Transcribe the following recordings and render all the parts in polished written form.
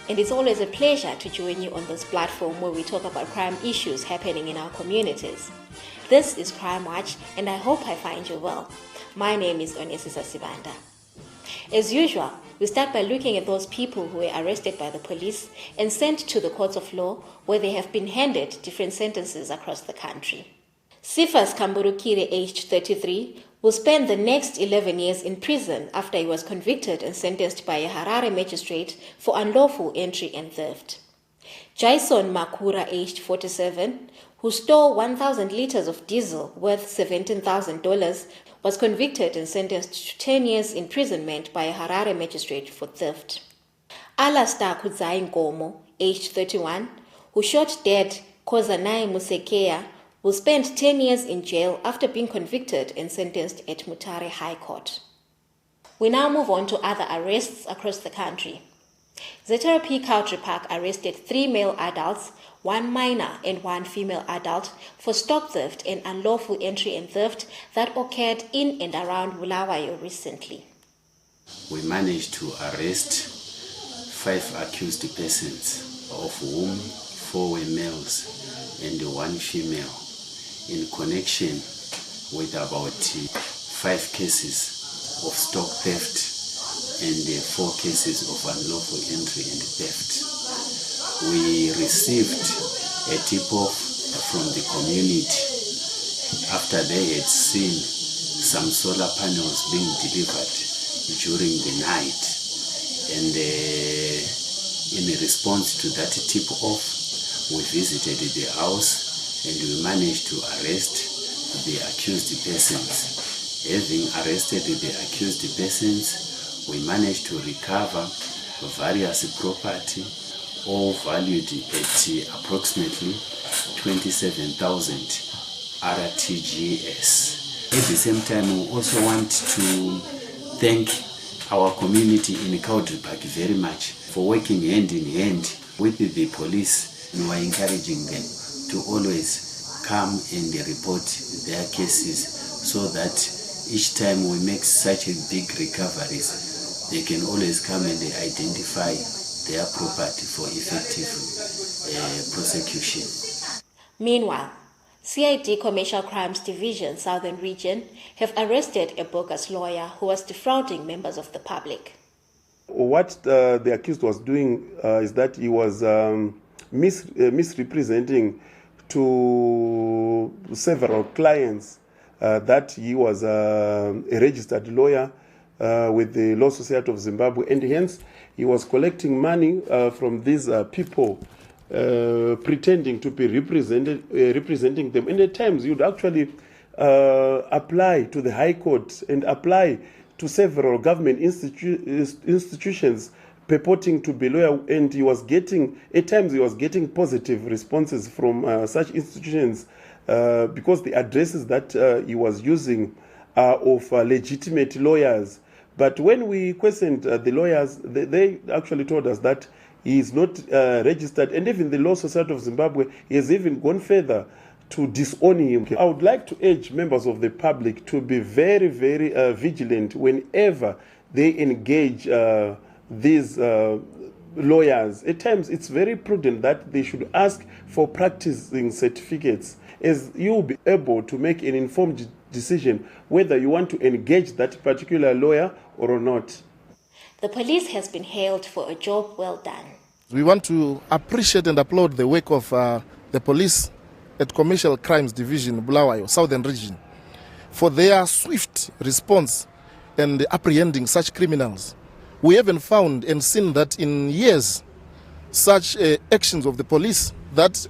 and it's always a pleasure to join you on this platform where we talk about crime issues happening in our communities. This is Crime Watch, and I hope I find you well. My name is Onesisa Sibanda. As usual, we start by looking at those people who were arrested by the police and sent to the courts of law, where they have been handed different sentences across the country. Sifas Kamburukire, aged 33, will spend the next 11 years in prison after he was convicted and sentenced by a Harare magistrate for unlawful entry and theft. Jason Makura, aged 47, who stole 1,000 liters of diesel worth $17,000, was convicted and sentenced to 10 years imprisonment by a Harare magistrate for theft. Alastar Kudzai Nkomo, aged 31, who shot dead Kozanai Musekea, will spend 10 years in jail after being convicted and sentenced at Mutare High Court. We now move on to other arrests across the country. ZRP Country Park arrested 3 male adults, 1 minor and 1 female adult for stock theft and unlawful entry and theft that occurred in and around Bulawayo recently. We managed to arrest 5 accused persons, of whom 4 were males and 1 female, in connection with about 5 cases of stock theft and 4 cases of unlawful entry and theft. We received a tip-off from the community after they had seen some solar panels being delivered during the night, and in response to that tip-off, we visited the house and we managed to arrest the accused persons. Having arrested the accused persons, we managed to recover various property, all valued at approximately 27,000 RTGS. At the same time, we also want to thank our community in Country Park very much for working hand in hand with the police. We are encouraging them to always come and report their cases so that each time we make such big recoveries, they can always come and identify their property for effective prosecution. Meanwhile, CID Commercial Crimes Division Southern Region have arrested a bogus lawyer who was defrauding members of the public. What the accused was doing is that he was misrepresenting to several clients that he was a registered lawyer with the Law Society of Zimbabwe, and hence he was collecting money from these people, pretending to be representing them. And at times you'd actually apply to the High Court and apply to several government institutions purporting to be lawyer, and at times he was getting positive responses from such institutions because the addresses that he was using are of legitimate lawyers. But when we questioned the lawyers, they actually told us that he is not registered, and even the Law Society of Zimbabwe has even gone further to disown him. I would like to urge members of the public to be very, very vigilant whenever they engage these lawyers. At times, it's very prudent that they should ask for practicing certificates, as you will be able to make an informed decision whether you want to engage that particular lawyer or not. The police has been hailed for a job well done. We want to appreciate and applaud the work of the police at Commercial Crimes Division, Bulawayo, Southern Region, for their swift response and apprehending such criminals. We haven't found and seen that in years, such actions of the police that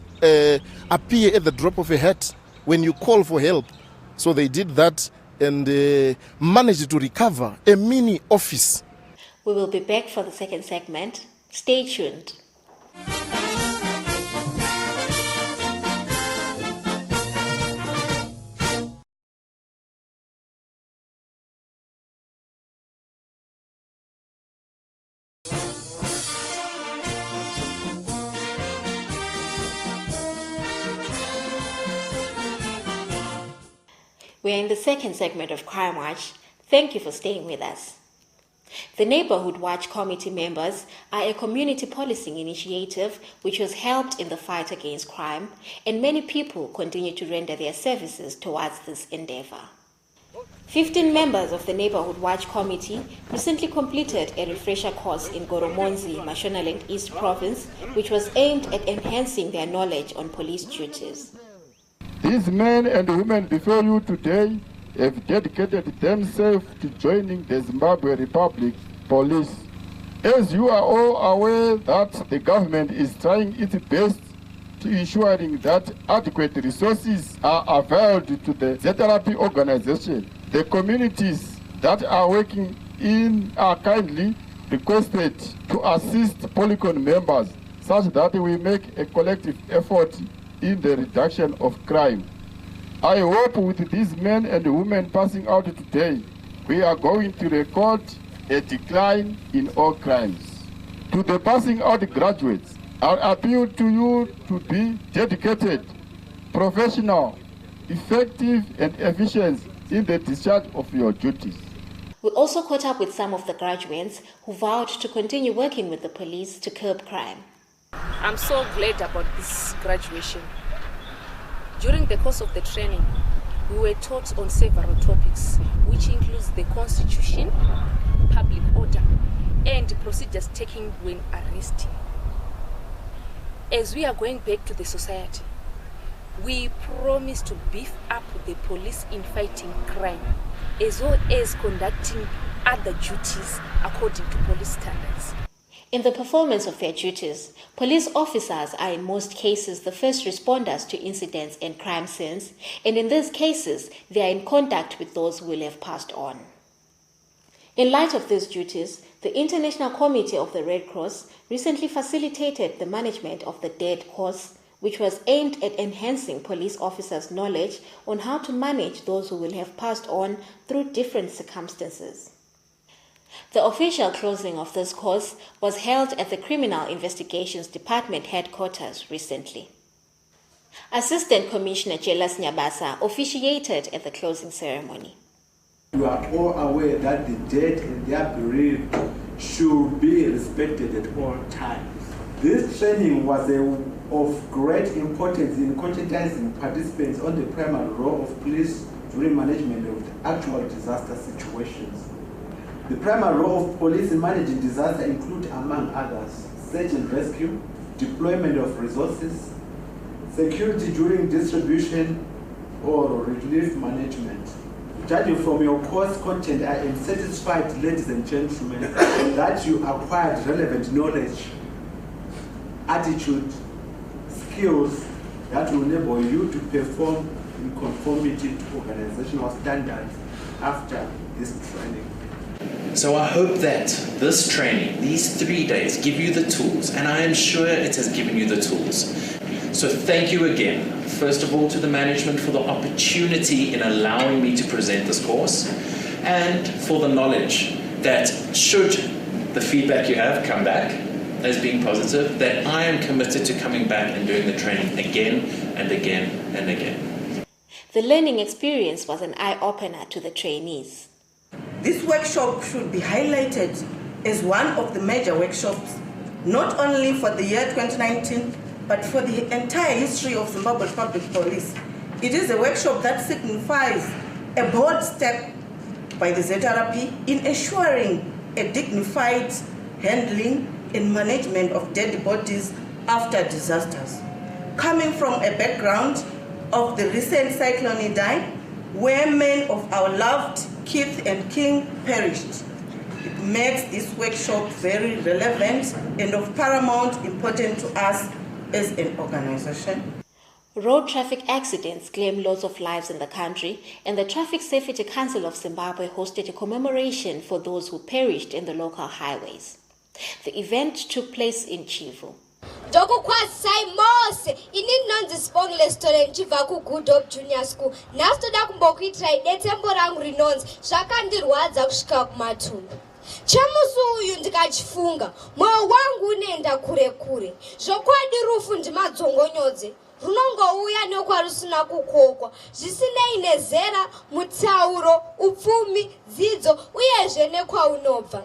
appear at the drop of a hat when you call for help. So they did that and managed to recover a mini office. We will be back for the second segment. Stay tuned. We are in the second segment of Crime Watch. Thank you for staying with us. The Neighborhood Watch Committee members are a community policing initiative which has helped in the fight against crime, and many people continue to render their services towards this endeavor. 15 members of the Neighborhood Watch Committee recently completed a refresher course in Goromonzi, Mashonaland East Province, which was aimed at enhancing their knowledge on police duties. These men and women before you today have dedicated themselves to joining the Zimbabwe Republic Police. As you are all aware that the government is trying its best to ensuring that adequate resources are availed to the ZRP organization, the communities that are working in are kindly requested to assist Polycon members such that we make a collective effort in the reduction of crime. I hope with these men and women passing out today, we are going to record a decline in all crimes. To the passing out graduates, I appeal to you to be dedicated, professional, effective and efficient in the discharge of your duties. We also caught up with some of the graduates who vowed to continue working with the police to curb crime. I'm so glad about this graduation. During the course of the training, we were taught on several topics, which includes the Constitution, public order, and procedures taken when arresting. As we are going back to the society, we promise to beef up the police in fighting crime, as well as conducting other duties according to police standards. In the performance of their duties, police officers are in most cases the first responders to incidents and crime scenes, and in these cases, they are in contact with those who will have passed on. In light of these duties, the International Committee of the Red Cross recently facilitated the management of the DEAD course, which was aimed at enhancing police officers' knowledge on how to manage those who will have passed on through different circumstances. The official closing of this course was held at the Criminal Investigations Department headquarters recently. Assistant Commissioner Jelas Nyabasa officiated at the closing ceremony. You are all aware that the dead and their bereaved should be respected at all times. This training was of great importance in conscientizing participants on the primary role of police during management of the actual disaster situations. The primary role of police in managing disaster include, among others, search and rescue, deployment of resources, security during distribution or relief management. Judging from your course content, I am satisfied, ladies and gentlemen, that you acquired relevant knowledge, attitude, skills that will enable you to perform in conformity to organizational standards after this training. So I hope that this training, these 3 days, give you the tools, and I am sure it has given you the tools. So thank you again, first of all, to the management for the opportunity in allowing me to present this course, and for the knowledge that should the feedback you have come back as being positive, that I am committed to coming back and doing the training again and again and again. The learning experience was an eye-opener to the trainees. This workshop should be highlighted as one of the major workshops, not only for the year 2019, but for the entire history of Zimbabwe Public Police. It is a workshop that signifies a bold step by the ZRP in ensuring a dignified handling and management of dead bodies after disasters. Coming from a background of the recent cyclone Idai, where many of our loved kith and kin perished, it makes this workshop very relevant and of paramount importance to us as an organization. Road traffic accidents claim lots of lives in the country, and the Traffic Safety Council of Zimbabwe hosted a commemoration for those who perished in the local highways. The event took place in Chivu. Ndokukwazisai mose inini nonzi Sibongile Stolen chibva kuGood Hope Junior School. Nhasi toda kumbokuitirai detsembo rangu rinonzi zvakandirwadza kusvika kumatumbu. Chemusi uyu ndikachifunga, mwoyo wangu unoenda kure kure. Zvokwadi rufu ndimadzongonyodze, runongouya nekwarusina kukokwa, zvisinei nezera, mutauro, upfumi, dzidzo uyezve nekwaunobva.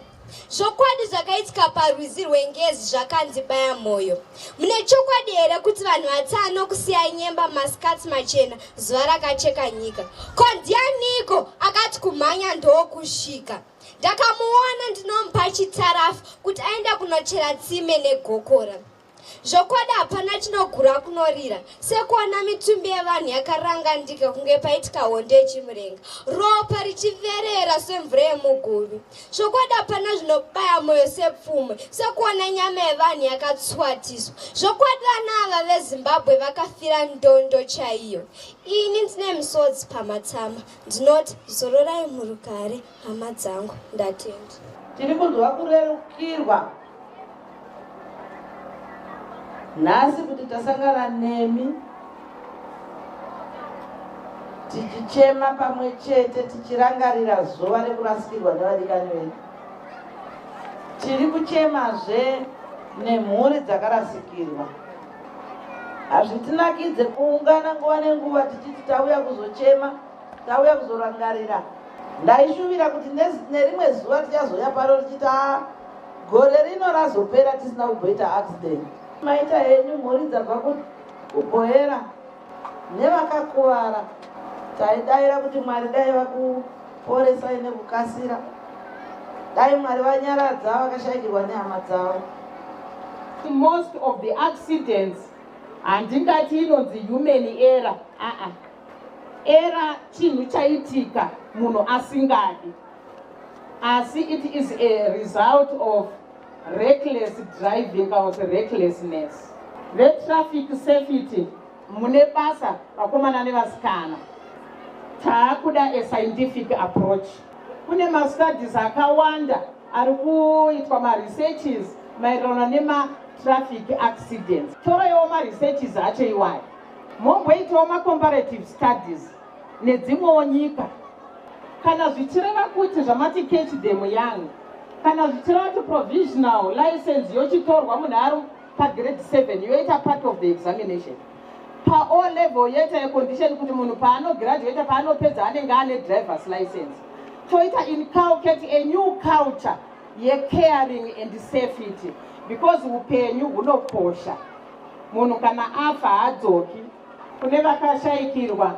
Zvokwadi zvakaitika parwizi rwengezi zvakandibaya mwoyo. Mune chokwadi here kuti vanhu vatano kusiya nyemba masikati machena zuva rakacheka nyika? Ko ndianiko akati kumhanya ndokusvika? Ndakamuona ndinomupa chitarafu kuti aende kunochera tsime negokora. Zvokwadi hapana chinogura kunorira, sekuona mitumbi yevanhu yakarangandika kunge paitika hondo yechimurenga, ropa richiverera semvura yemuguvi. Zvokwadi hapana zvinobaya mwoyo sepfumwe, sekuona nyama yevanhu yakatswatiswa. Zvokwadi vana ava veZimbabwe vakafira ndondo chaiyo. Ini ndine misodzi pamatama, ndinoti zororai murugare, hama dzangu, ndatenda. Tiri kunzwa kurerukirwa nhasi kuti tasangana nemi tichichema pamwe chete tichirangarira zuva rekurasikirwa nevadikani vedu. Tiri kuchemazve nemhuri dzakarasikirwa. Hazvitinakidze kuungana nguva nenguva tichiti tauya kuzochema, tauya kuzorangarira. Ndaishuvira kuti nerimwe zuva tichazoya pano tichiti gore rino razopera tisina kugoita accident. Maita henyu mhuri dzabva kupoera nevakakuvara, taidayira kuti Mwari dai vakuporesai nekukasira, dai Mwari vanyaradza vakashayikirwa nehama dzavo. Most of the accidents handingati inonzi human error. Error chinhu chaitika munhu asingadi, asi it is a result of reckless driving or recklessness. The traffic safety mune basa vakomana nevasikana taakuda a scientific approach. Kune mastudies akawanda ari kuitwa maresearches maererano nema-traffic accidents. Toraiwo maresearches acho iwayo, momboitawo macomparative studies nedzimwewo nyika. Kana zvichireva kuti zvamati catch them young, kana zvichireva kuti provisional license yochitorwa munhu ari pagrade 7 yoita part of the examination. Pa-O level yoita condition kuti munhu paanograduate paanopedza anenge ane driver's license. Toita inculcate a new culture ye-caring and safety, because upenyu hunokosha. Munhu kana afa haadzoki. Kune vakashayikirwa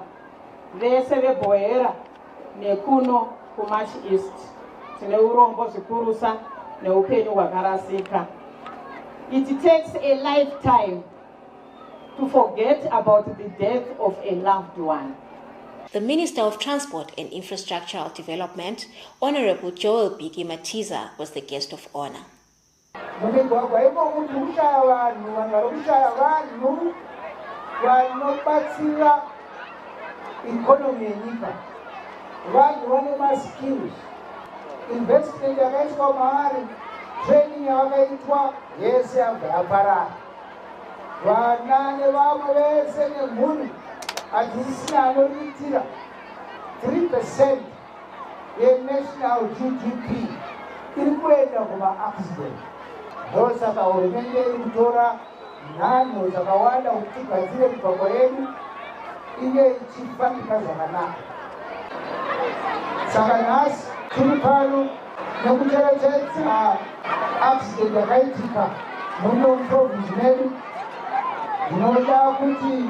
vese veBohera nekuno kuMarsh East, tine urombo zvikurusa neupenyu hwakarasika. It takes a lifetime to forget about the death of a loved one. The Minister of Transport and Infrastructural Development, Honorable Joel Biki Matiza, was the guest of honor. Economy yenyika, vanhu vane maskills, investment yakaitwa maari, training yavakaitwa yese yabva yaparara. Vana nevamwe vese nemhuri hadzisina anoriritira 3% yenational GDP iri kuenda kuma-accident. Ndosaka hurumende iri kutora nhanho dzakawanda kuti tigadzire migwagwa yedu inge ichifambika zvakanaka. Saka nhasi tiri pano nekucherechedza accident yakaitika muno province medu. Ndinoda kuti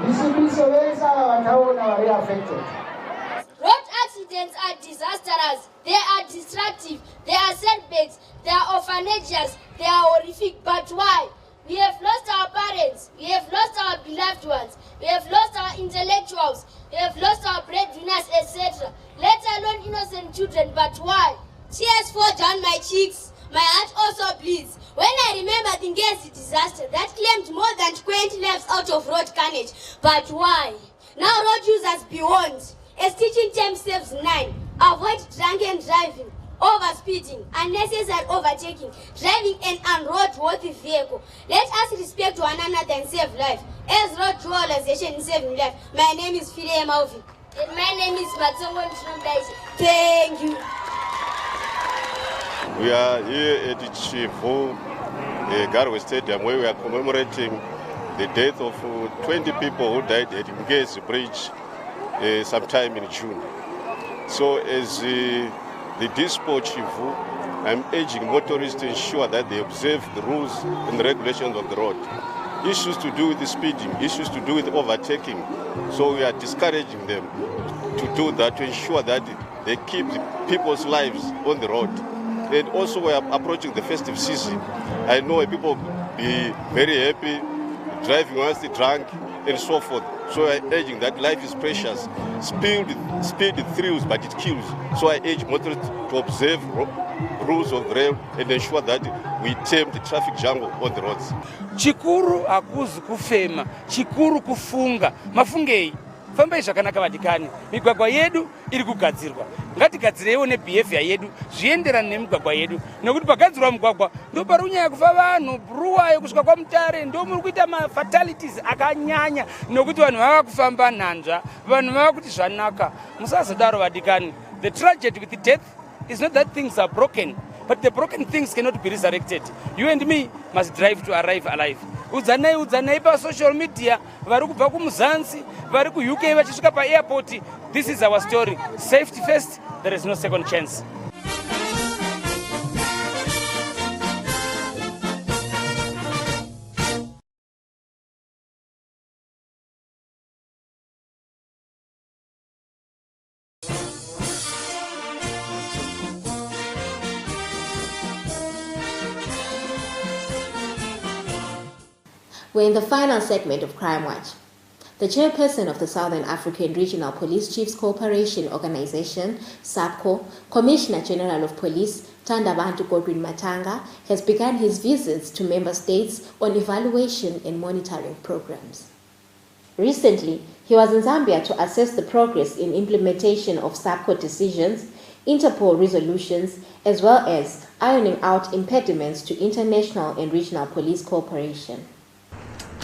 ndisimbise vese ava vataona vari affected. Road accidents are disastrous, they are destructive, they are setbacks, they are orphanages, they are horrific. But why? We have lost our parents, we have lost our beloved ones, we have lost our intellectuals, we have lost our breadwinners, etc. Let alone innocent children. But why? Tears fall down my cheeks, my heart also bleeds when I remember the Ngezi disaster that claimed more than 20 lives out of road carnage. But why? Now road users be warned. A teaching term saves 9. Avoid drunken driving, overspeeding, unnecessary overtaking, driving an unroadworthy vehicle. Let us respect one another and save life. As road dualization in saving life. My name is Fide Malvi. And my name is Matsongo Ntrumdaisi. Thank you. We are here at Chivu Garwe Stadium, where we are commemorating the death of 20 people who died at Ngezi Bridge sometime in June. So as the Dispo Chivu I'm urging motorists to ensure that they observe the rules and the regulations of the road. Issues to do with the speeding, issues to do with overtaking. So we are discouraging them to do that, to ensure that they keep the people's lives on the road. And also we are approaching the festive season. I know people be very happy, driving whilst drunk and so forth. So I urging that life is precious. Speed thrills, but it kills. So I urge motorists to observe rules of the road and ensure that we tame the traffic jam on the roads. Chikuru akuzi kufema, chikuru kufunga. Mafungei. Fambai zvakanaka vadikani. Migwagwa yedu iri kugadzirwa. Ngatigadzirewo nebehavior yedu zvienderane nemigwagwa yedu. Nokuti pagadzirwa mugwagwa ndo pari kunyanya kufa vanhu, bruwayo kusvika kwaMutare, ndo muri kuita mafatalities akanyanya nokuti vanhu vava kufamba nhanzva, vanhu vava kuti zvanaka. Musazodaro vadikani. The tragedy with the death is not that things are broken, but the broken things cannot be resurrected. You and me must drive to arrive alive. Udzanai pa social media, vari kubva kumuzansi, vari ku UK vachisvika pa airport. This is our story. Safety first, there is no second chance. We're in the final segment of Crime Watch. The chairperson of the Southern African Regional Police Chiefs Cooperation Organization, SAPCO, Commissioner General of Police, Thandabantu Godwin Matanga, has begun his visits to member states on evaluation and monitoring programs. Recently, he was in Zambia to assess the progress in implementation of SAPCO decisions, Interpol resolutions, as well as ironing out impediments to international and regional police cooperation.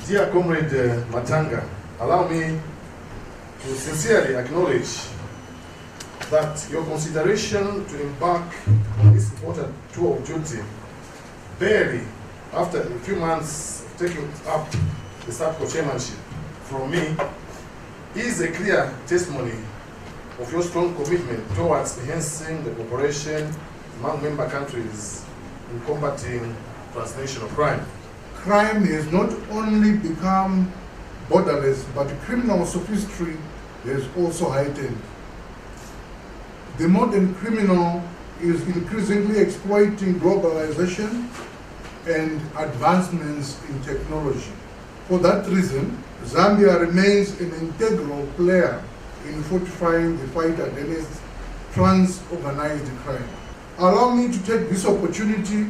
Dear Comrade Matanga, allow me to sincerely acknowledge that your consideration to embark on this important tour of duty, barely after a few months of taking up the SAPCO chairmanship from me, is a clear testimony of your strong commitment towards enhancing the cooperation among member countries in combating transnational crime. Crime has not only become borderless, but criminal sophistry has also heightened. The modern criminal is increasingly exploiting globalization and advancements in technology. For that reason, Zambia remains an integral player in fortifying the fight against trans-organized crime. Allow me to take this opportunity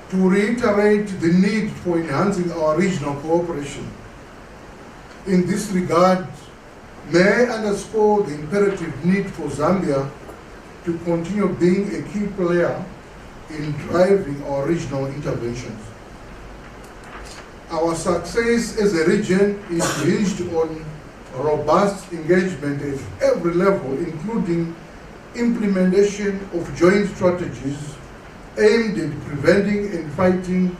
to reiterate the need for enhancing our regional cooperation. In this regard, may I underscore the imperative need for Zambia to continue being a key player in driving our regional interventions. Our success as a region is hinged on robust engagement at every level, including implementation of joint strategies aimed at preventing and fighting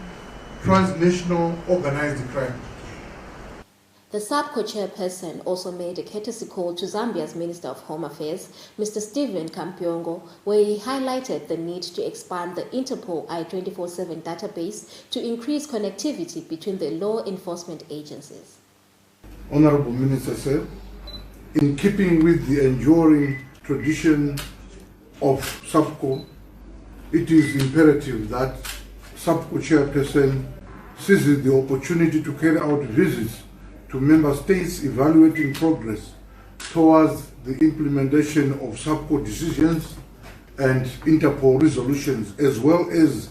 transnational organized crime. The SAPCO chairperson also made a courtesy call to Zambia's Minister of Home Affairs, Mr. Stephen Kampiongo, where he highlighted the need to expand the Interpol I-24/7 database to increase connectivity between the law enforcement agencies. Honorable Minister Sir, in keeping with the enduring tradition of SAPCO, it is imperative that SAPCO chairperson seizes the opportunity to carry out visits to member states evaluating progress towards the implementation of SAPCO decisions and Interpol resolutions, as well as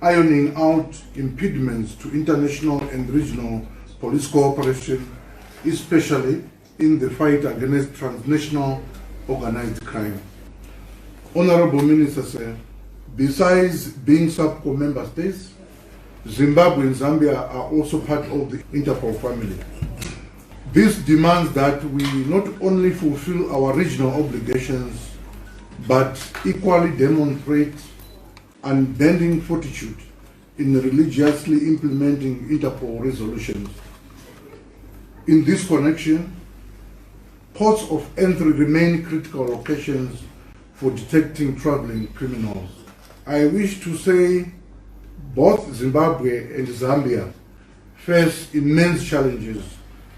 ironing out impediments to international and regional police cooperation, especially in the fight against transnational organized crime. Honorable Minister, sir, besides being SAPCO member states, Zimbabwe and Zambia are also part of the Interpol family. This demands that we not only fulfill our regional obligations, but equally demonstrate unbending fortitude in religiously implementing Interpol resolutions. In this connection, ports of entry remain critical locations for detecting traveling criminals. I wish to say both Zimbabwe and Zambia face immense challenges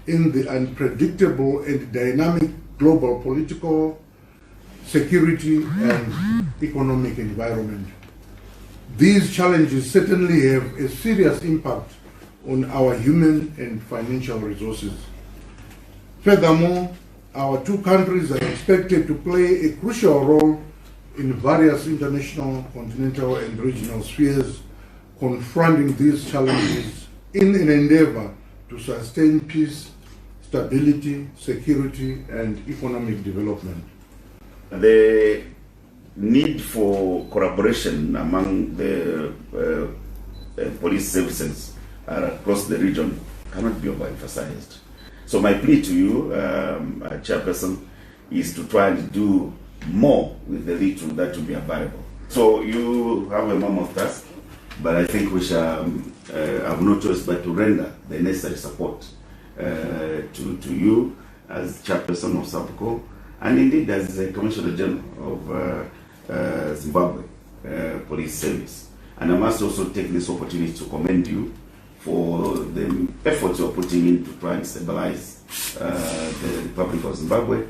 in the unpredictable and dynamic global political, security, and economic environment. These challenges certainly have a serious impact on our human and financial resources. Furthermore, our two countries are expected to play a crucial role in various international, continental, and regional spheres, confronting these challenges in an endeavor to sustain peace, stability, security, and economic development. The need for collaboration among the police services across the region cannot be overemphasized. So my plea to you, Chairperson, is to try and do more with the little that will be available. So you have a mammoth task, but I think we shall have no choice but to render the necessary support to you as Chairperson of SAPCO, and indeed as the Commissioner General of Zimbabwe Police Service. And I must also take this opportunity to commend you for the efforts you are putting in to try and stabilize the Republic of Zimbabwe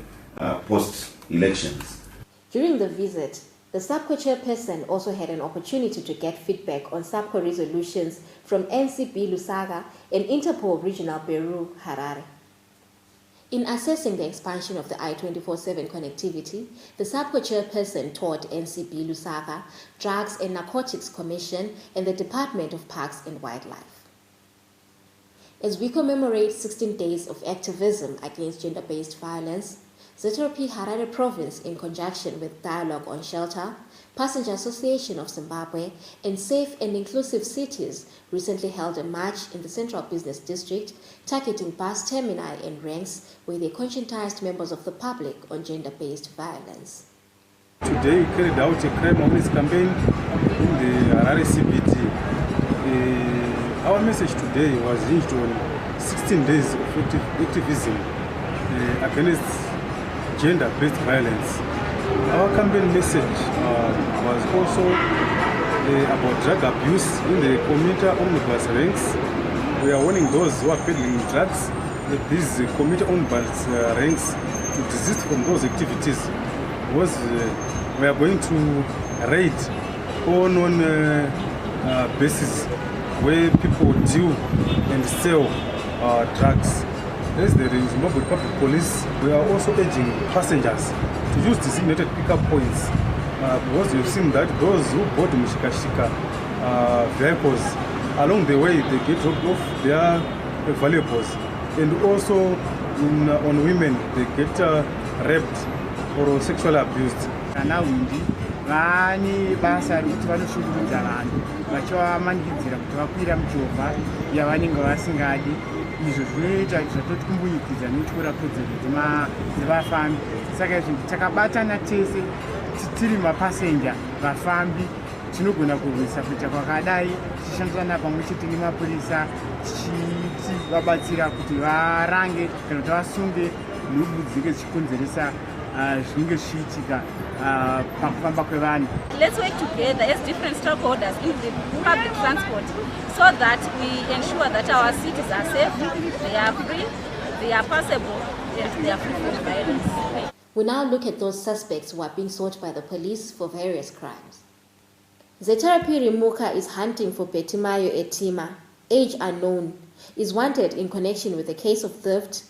post-elections. During the visit, the SAPCO chairperson also had an opportunity to get feedback on SAPCO resolutions from NCB Lusaka and Interpol Regional Bureau Harare. In assessing the expansion of the I-24/7 connectivity, the SAPCO chairperson toured NCB Lusaka, Drugs and Narcotics Commission, and the Department of Parks and Wildlife. As we commemorate 16 days of activism against gender-based violence, ZRP Harare Province, in conjunction with Dialogue on Shelter, Passenger Association of Zimbabwe, and Safe and Inclusive Cities, recently held a march in the Central Business District, targeting bus termini and ranks, where they conscientized members of the public on gender-based violence. Today we carried out a crime awareness campaign in the Harare CBD. Our message today was hinged on 16 days of activism against gender-based violence. Our campaign message was also about drug abuse in the commuter omnibus ranks. We are warning those who are peddling drugs that these commuter omnibus ranks to desist from those activities, because we are going to raid on basis where people deal and sell drugs. As the Zimbabwe Public Police, we are also urging passengers to use designated pickup points, because we've seen that those who board Mishikashika vehicles, along the way they get dropped off their valuables, and also on women they get raped or sexually abused. vane basa rekuti vanoshungurudza vanhu vachivamanikidzira kuti vakwira michovha yavanenge vasingadi, izvo zvinoita zvatoti kumbunyikidza nekutyora kodzero dzevafambi. Saka izvi takabatana tese tiri mapasenja vafambi tinogona kurwisa kuita kwakadai, tichishandisana pamwe chete nemapurisa tichivabatsira kuti varange kana kuti vasunge nhumbu dzinenge dzichikonzeresa zvinenge zvichiitika pakufamba kwevanhu. Let's work together as different stakeholders in the public transport so that we ensure that our cities are safe, they are free, they are passable, and they are free from violence. We now look at those suspects who are being sought by the police for various crimes. Zeterapi Rimuka is hunting for Betimayo Etima, age unknown, is wanted in connection with a case of theft.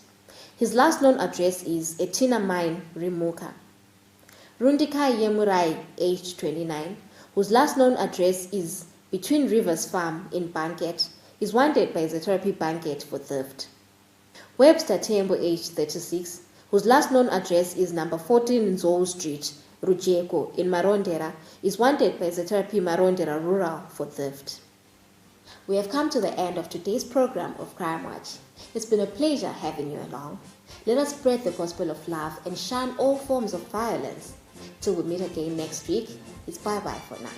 His last known address is Etina Mine, Rimuka. Rundikai Yemurai, aged 29, whose last known address is Between Rivers Farm in Banket, is wanted by Zeterapi Banket for theft. Webster Tembo, aged 36, whose last known address is number 14 Nzou Street, Rujeko, in Marondera, is wanted by Zeterapi Marondera Rural for theft. We have come to the end of today's program of Crime Watch. It's been a pleasure having you along. Let us spread the gospel of love and shun all forms of violence. Till we meet again next week, it's bye-bye for now.